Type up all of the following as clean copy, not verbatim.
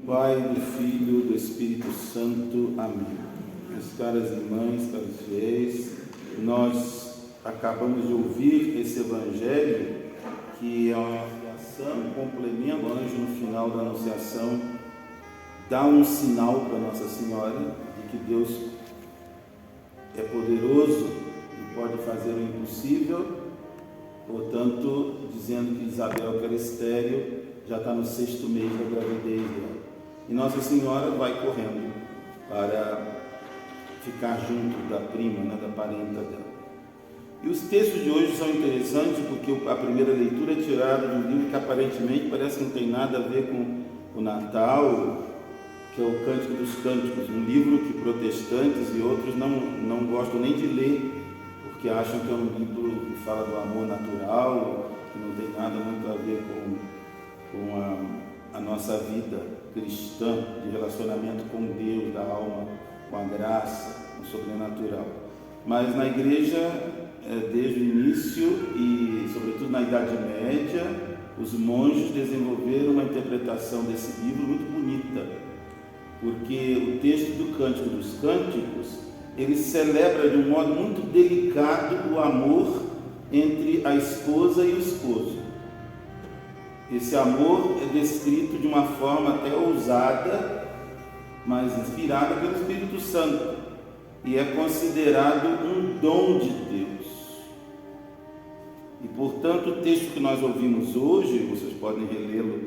Pai, do Filho, do Espírito Santo. Amém. Meus caras irmãs, caros fiéis, nós acabamos de ouvir esse Evangelho, que é uma anunciação, um complemento. O anjo, no final da anunciação, dá um sinal para Nossa Senhora de que Deus é poderoso e pode fazer o impossível, portanto, dizendo que Isabel, que era estéril, já está no 6º mês da gravidez dela. E Nossa Senhora vai correndo para ficar junto da prima, da parenta dela. E os textos de hoje são interessantes porque a primeira leitura é tirada de um livro que aparentemente parece que não tem nada a ver com o Natal, que é o Cântico dos Cânticos, um livro que protestantes e outros não gostam nem de ler, porque acham que é um livro que fala do amor natural, que não tem nada muito a ver com a nossa vida cristã, de relacionamento com Deus, da alma, com a graça, com o sobrenatural. Mas na igreja, desde o início e sobretudo na Idade Média, os monges desenvolveram uma interpretação desse livro muito bonita, porque o texto do Cântico dos Cânticos, ele celebra de um modo muito delicado o amor entre a esposa e o esposo. Esse amor é descrito de uma forma até ousada, mas inspirada pelo Espírito Santo, e é considerado um dom de Deus. E portanto o texto que nós ouvimos hoje, vocês podem relê-lo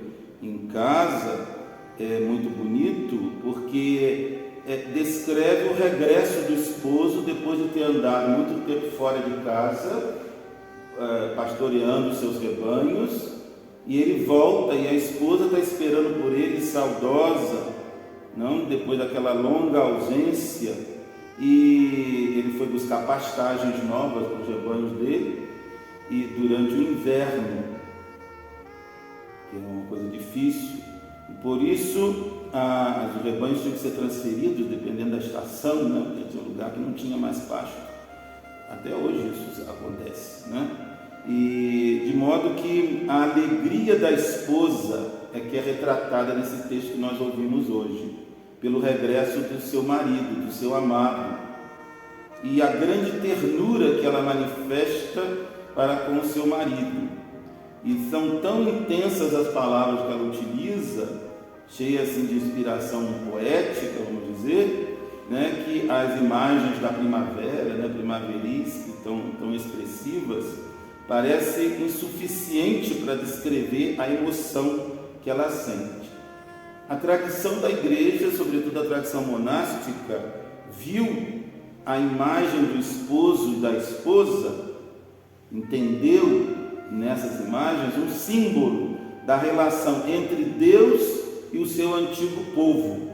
em casa, é muito bonito, porque descreve o regresso do esposo depois de ter andado muito tempo fora de casa, pastoreando os seus rebanhos, e ele volta e a esposa está esperando por ele, saudosa, depois daquela longa ausência, e ele foi buscar pastagens novas para os rebanhos dele, e durante o inverno, que é uma coisa difícil, e por isso os rebanhos tinham que ser transferidos dependendo da estação, porque tinha um lugar que não tinha mais pasto. Até hoje isso acontece, E de modo que a alegria da esposa é que é retratada nesse texto que nós ouvimos hoje, pelo regresso do seu marido, do seu amado, e a grande ternura que ela manifesta para com o seu marido. E são tão intensas as palavras que ela utiliza, cheias assim de inspiração poética, vamos dizer, que as imagens da primavera, primaveris, que tão expressivas, parece insuficiente para descrever a emoção que ela sente. A tradição da igreja, sobretudo a tradição monástica, viu a imagem do esposo e da esposa, entendeu nessas imagens um símbolo da relação entre Deus e o seu antigo povo,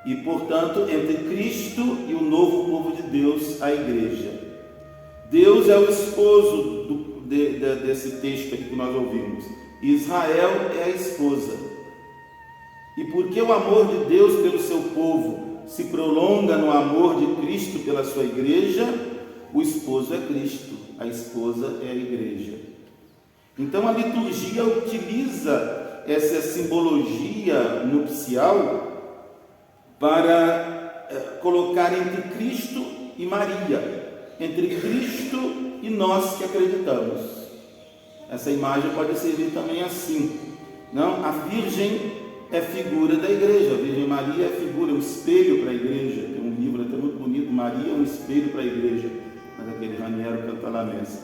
e portanto entre Cristo e o novo povo de Deus, a igreja. Deus é o esposo desse texto aqui que nós ouvimos. Israel é a esposa. E porque o amor de Deus pelo seu povo se prolonga no amor de Cristo pela sua igreja, o esposo é Cristo, a esposa é a igreja. Então a liturgia utiliza essa simbologia nupcial para colocar entre Cristo e Maria, entre Cristo e nós que acreditamos. Essa imagem pode servir também assim. A Virgem é figura da igreja, a Virgem Maria é figura, um espelho para a igreja. Tem um livro até muito bonito, Maria é um espelho para a igreja, daquele Raniero Cantalamessa.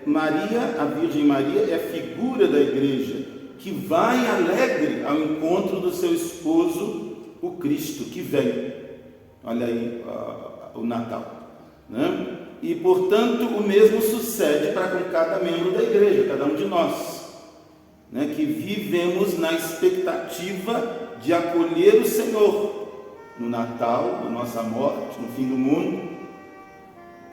Maria, a Virgem Maria é figura da igreja, que vai alegre ao encontro do seu esposo, o Cristo, que vem. Olha aí o Natal. E portanto o mesmo sucede para com cada membro da igreja, cada um de nós, que vivemos na expectativa de acolher o Senhor no Natal, na nossa morte, no fim do mundo.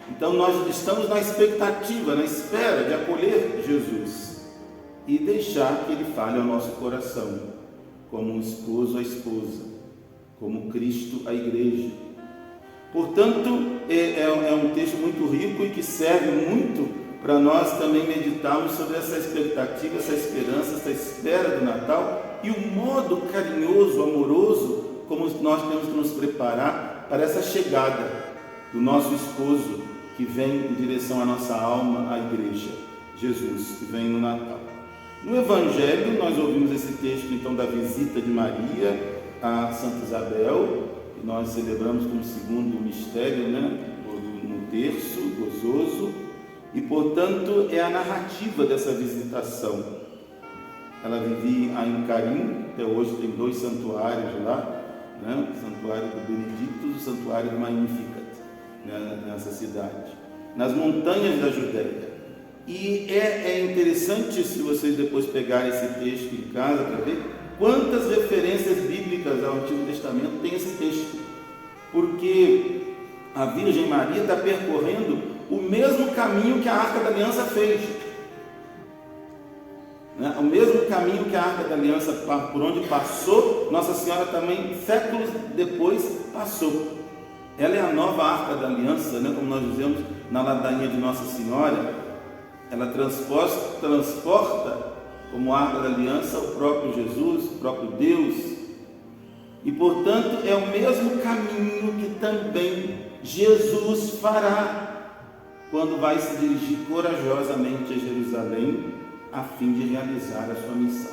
Então nós estamos na expectativa, na espera de acolher Jesus e deixar que Ele fale ao nosso coração, como um esposo à esposa, como Cristo à igreja. Portanto, é um texto muito rico e que serve muito para nós também meditarmos sobre essa expectativa, essa esperança, essa espera do Natal e o modo carinhoso, amoroso, como nós temos que nos preparar para essa chegada do nosso esposo que vem em direção à nossa alma, à igreja, Jesus, que vem no Natal. No Evangelho, nós ouvimos esse texto, então, da visita de Maria a Santa Isabel, que nós celebramos como segundo mistério, no terço gozoso, e, portanto, é a narrativa dessa visitação. Ela vivia em Carim, até hoje tem 2 santuários lá, o santuário do Benedictus e o santuário do Magnificat, nessa cidade, nas montanhas da Judéia. E é interessante, se vocês depois pegarem esse texto em casa para ver quantas referências bíblicas ao Antigo Testamento tem esse texto, porque a Virgem Maria está percorrendo o mesmo caminho que a Arca da Aliança fez, o mesmo caminho que a Arca da Aliança, por onde passou, Nossa Senhora também, séculos depois, passou. Ela é a nova Arca da Aliança, como nós dizemos na ladainha de Nossa Senhora. Ela transporta como Arca da Aliança o próprio Jesus, o próprio Deus. E, portanto, é o mesmo caminho que também Jesus fará quando vai se dirigir corajosamente a Jerusalém a fim de realizar a sua missão.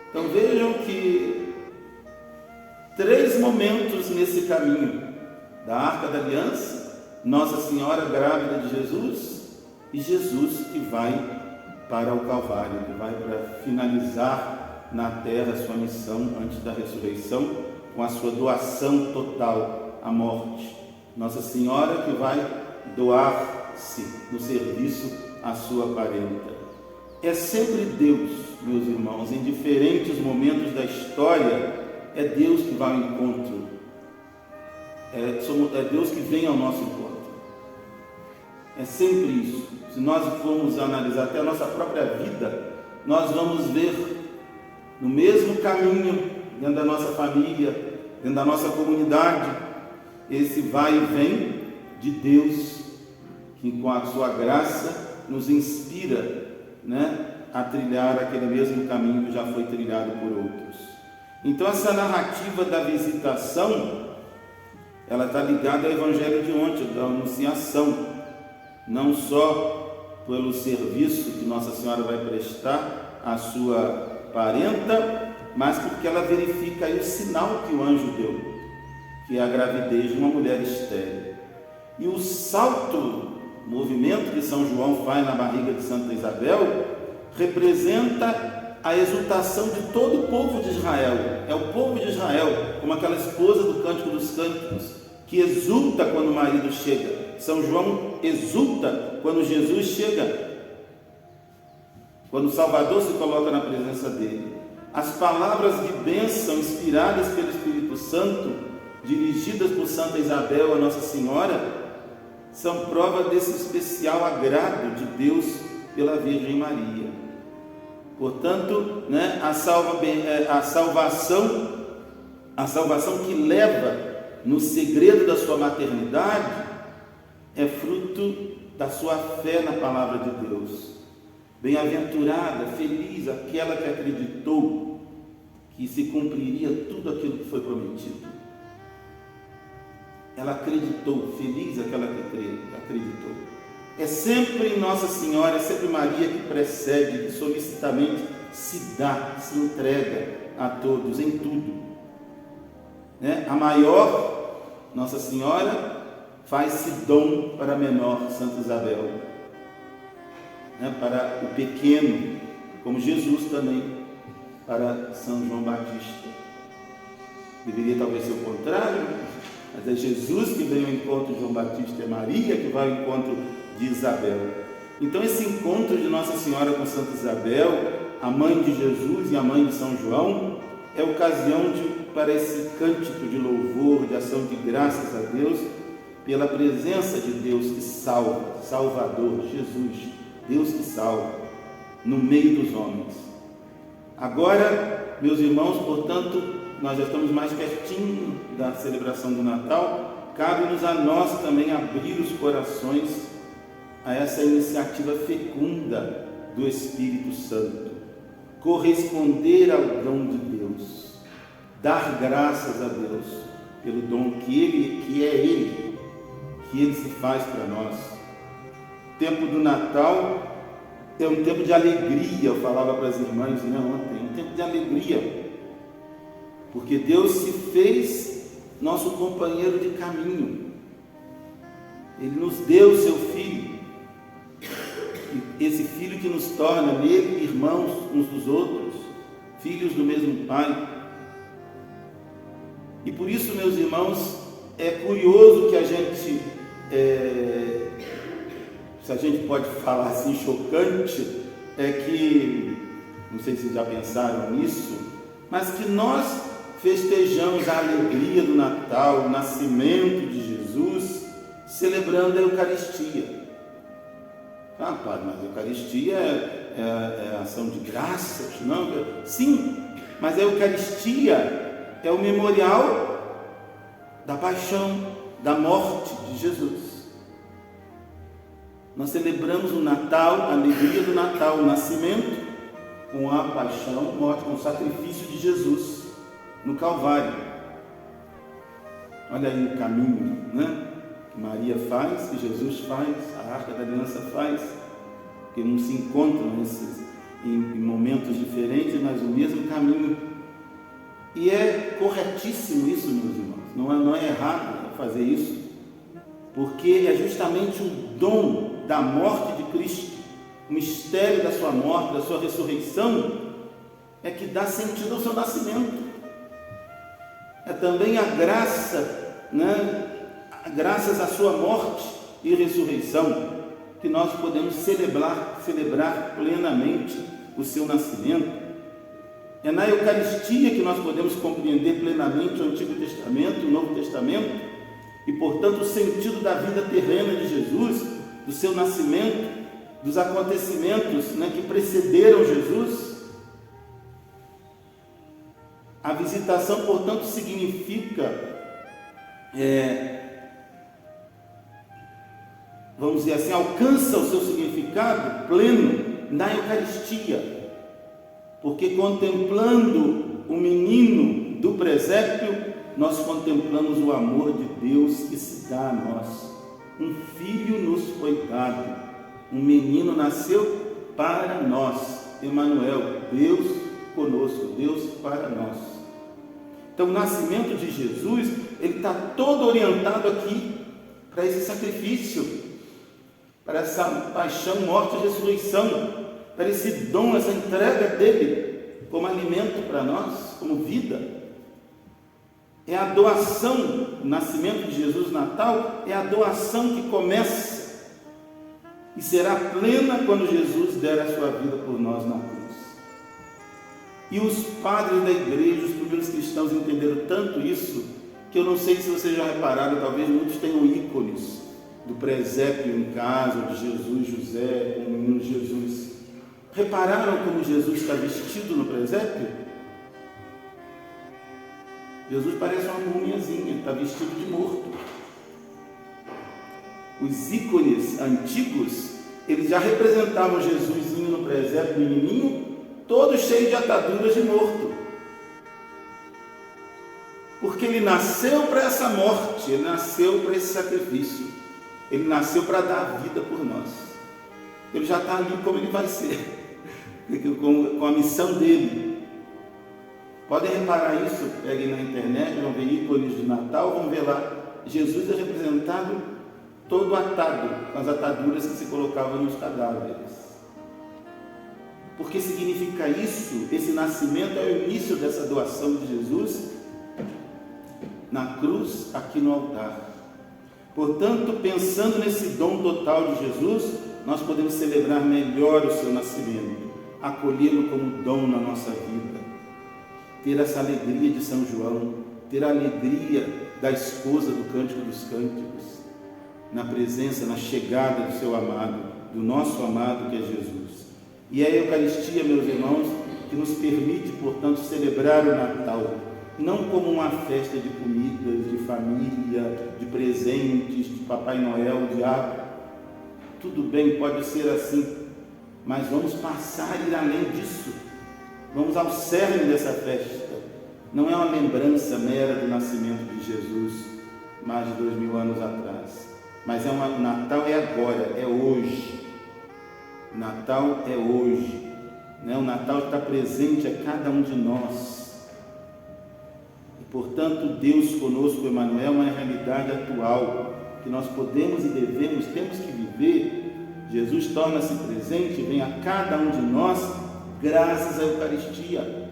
Então vejam que 3 momentos nesse caminho da Arca da Aliança: Nossa Senhora grávida de Jesus e Jesus que vai para o Calvário, que vai para finalizar na terra a sua missão antes da ressurreição, com a sua doação total à morte. Nossa Senhora que vai doar-se no serviço à sua parenta. É sempre Deus, meus irmãos, em diferentes momentos da história, é Deus que vai ao encontro, é Deus que vem ao nosso encontro. É sempre isso. Se nós formos analisar até a nossa própria vida, nós vamos ver no mesmo caminho, dentro da nossa família, dentro da nossa comunidade, esse vai e vem de Deus, que com a sua graça nos inspira a trilhar aquele mesmo caminho que já foi trilhado por outros. Então essa narrativa da visitação, ela está ligada ao Evangelho de ontem, da Anunciação, não só pelo serviço que Nossa Senhora vai prestar à sua parenta, mas porque ela verifica aí o sinal que o anjo deu, que é a gravidez de uma mulher estéril. E o movimento que São João faz na barriga de Santa Isabel representa a exultação de todo o povo de Israel. É o povo de Israel, como aquela esposa do Cântico dos Cânticos, que exulta quando o marido chega. São João exulta quando Jesus chega, quando o Salvador se coloca na presença dele. As palavras de bênção inspiradas pelo Espírito Santo, dirigidas por Santa Isabel a Nossa Senhora, são prova desse especial agrado de Deus pela Virgem Maria. Portanto, a salvação que leva no segredo da sua maternidade é fruto da sua fé na palavra de Deus. Bem-aventurada, feliz aquela que acreditou que se cumpriria tudo aquilo que foi prometido. Ela acreditou, feliz aquela que acreditou. É sempre Nossa Senhora, é sempre Maria que precede, que solicitamente se dá, se entrega a todos, em tudo. A maior, Nossa Senhora, faz-se dom para a menor, Santa Isabel. Para o pequeno, como Jesus também, para São João Batista. Deveria talvez ser o contrário, mas é Jesus que vem ao encontro de João Batista, é Maria que vai ao encontro de Isabel. Então esse encontro de Nossa Senhora com Santa Isabel, a mãe de Jesus e a mãe de São João, é ocasião para esse cântico de louvor, de ação de graças a Deus, pela presença de Deus que salva, Salvador, Jesus, Deus que salva, no meio dos homens. Agora, meus irmãos, portanto, nós já estamos mais pertinho da celebração do Natal, cabe-nos a nós também abrir os corações a essa iniciativa fecunda do Espírito Santo, corresponder ao dom de Deus, dar graças a Deus pelo dom que é Ele se faz para nós. O tempo do Natal é um tempo de alegria, eu falava para as irmãs ontem, um tempo de alegria, porque Deus se fez nosso companheiro de caminho, Ele nos deu o seu Filho, esse Filho que nos torna nele irmãos uns dos outros, filhos do mesmo Pai. E por isso, meus irmãos, é curioso que a gente, se a gente pode falar assim, chocante, é que, não sei se vocês já pensaram nisso, mas que nós festejamos a alegria do Natal, o nascimento de Jesus, celebrando a Eucaristia. Ah, padre, mas a Eucaristia é ação de graças, não? Sim, mas a Eucaristia é o memorial da paixão, da morte de Jesus. Nós celebramos o Natal, a alegria do Natal, o nascimento, com a paixão, morte, com o sacrifício de Jesus no Calvário. Olha aí o caminho, né? Que Maria faz, que Jesus faz, a Arca da Aliança faz, que não se encontram em momentos diferentes, mas o mesmo caminho. E é corretíssimo isso, meus irmãos, não é errado fazer isso, porque é justamente o dom da morte de Cristo, o mistério da sua morte, da sua ressurreição, é que dá sentido ao seu nascimento. É também a graça, né? Graças à sua morte e ressurreição, que nós podemos celebrar plenamente o seu nascimento. É na Eucaristia que nós podemos compreender plenamente o Antigo Testamento, o Novo Testamento, e, portanto, o sentido da vida terrena de Jesus, do seu nascimento, dos acontecimentos, né, que precederam Jesus. A visitação, portanto, significa, vamos dizer assim, alcança o seu significado pleno na Eucaristia, porque contemplando o menino do presépio, nós contemplamos o amor de Deus que se dá a nós. Um filho nos foi dado, um menino nasceu para nós, Emanuel, Deus conosco, Deus para nós. Então o nascimento de Jesus, ele está todo orientado aqui para esse sacrifício, para essa paixão, morte e ressurreição, para esse dom, essa entrega dele como alimento para nós, como vida. É a doação, o nascimento de Jesus, Natal, é a doação que começa e será plena quando Jesus der a sua vida por nós na cruz. E os padres da igreja, os primeiros cristãos entenderam tanto isso, que eu não sei se vocês já repararam, talvez muitos tenham ícones do presépio em casa, de Jesus, José, o menino Jesus. Repararam como Jesus está vestido no presépio? Jesus parece uma múmiazinha, está vestido de morto. Os ícones antigos, eles já representavam Jesusinho no presépio, menininho, todo cheio de ataduras de morto. Porque ele nasceu para essa morte, ele nasceu para esse sacrifício, ele nasceu para dar a vida por nós. Ele já está ali como ele vai ser, com a missão dele. Podem reparar isso, peguem na internet, vão ver ícones de Natal, vão ver lá, Jesus é representado todo atado, com as ataduras que se colocavam nos cadáveres. Porque significa isso, esse nascimento é o início dessa doação de Jesus na cruz, aqui no altar. Portanto, pensando nesse dom total de Jesus, nós podemos celebrar melhor o seu nascimento, acolhê-lo como dom na nossa vida, ter essa alegria de São João, ter a alegria da esposa do Cântico dos Cânticos, na presença, na chegada do seu amado, do nosso amado que é Jesus. E é a Eucaristia, meus irmãos, que nos permite, portanto, celebrar o Natal, não como uma festa de comidas, de família, de presentes, de Papai Noel, de árvore, tudo bem, pode ser assim, mas vamos passar e ir além disso. Vamos ao cerne dessa festa. Não é uma lembrança mera do nascimento de Jesus, mais de 2000 anos atrás, mas o Natal é agora, é hoje. O Natal é hoje, né? O Natal está presente a cada um de nós. E, portanto, Deus conosco, Emmanuel, é uma realidade atual que nós podemos e devemos, temos que viver. Jesus torna-se presente, vem a cada um de nós, graças à Eucaristia.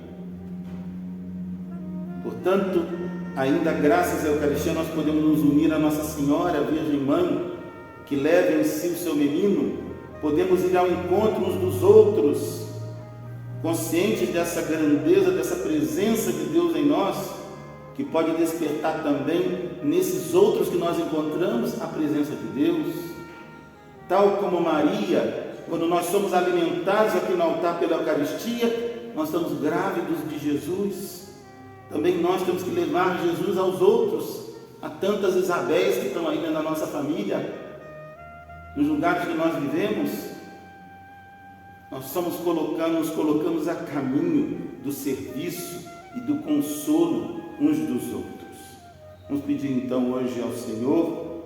Portanto, ainda graças à Eucaristia, nós podemos nos unir à Nossa Senhora, a Virgem Mãe, que leva em si o seu menino. Podemos ir ao encontro uns dos outros, conscientes dessa grandeza, dessa presença de Deus em nós, que pode despertar também nesses outros que nós encontramos a presença de Deus. Tal como Maria, quando nós somos alimentados aqui no altar pela Eucaristia, nós estamos grávidos de Jesus. Também nós temos que levar Jesus aos outros, a tantas Isabéis que estão aí dentro da nossa família, nos lugares que nós vivemos. Nós nos colocamos a caminho do serviço e do consolo uns dos outros. Vamos pedir então hoje ao Senhor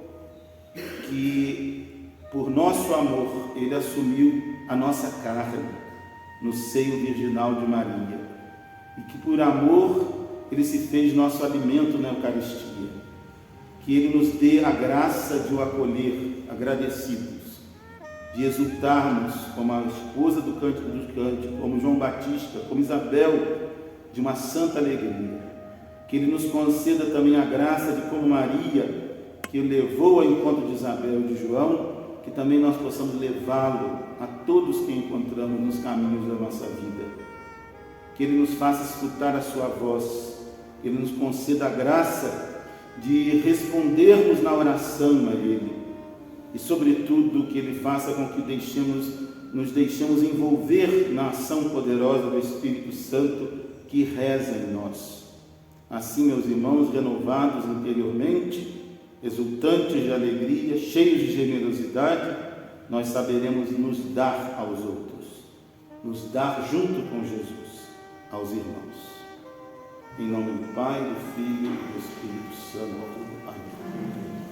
que, por nosso amor, Ele assumiu a nossa carne no seio virginal de Maria, e que por amor Ele se fez nosso alimento na Eucaristia. Que Ele nos dê a graça de o acolher, agradecidos, de exultarmos como a esposa do Cântico dos Cânticos, como João Batista, como Isabel, de uma santa alegria. Que Ele nos conceda também a graça de, como Maria, que levou ao encontro de Isabel e de João, que também nós possamos levá-lo a todos que encontramos nos caminhos da nossa vida. Que Ele nos faça escutar a sua voz, que Ele nos conceda a graça de respondermos na oração a Ele, e sobretudo que Ele faça com que nos deixemos envolver na ação poderosa do Espírito Santo que reza em nós. Assim, meus irmãos, renovados interiormente, exultantes de alegria, cheios de generosidade, nós saberemos nos dar aos outros, nos dar junto com Jesus aos irmãos. Em nome do Pai, do Filho e do Espírito Santo. Amém.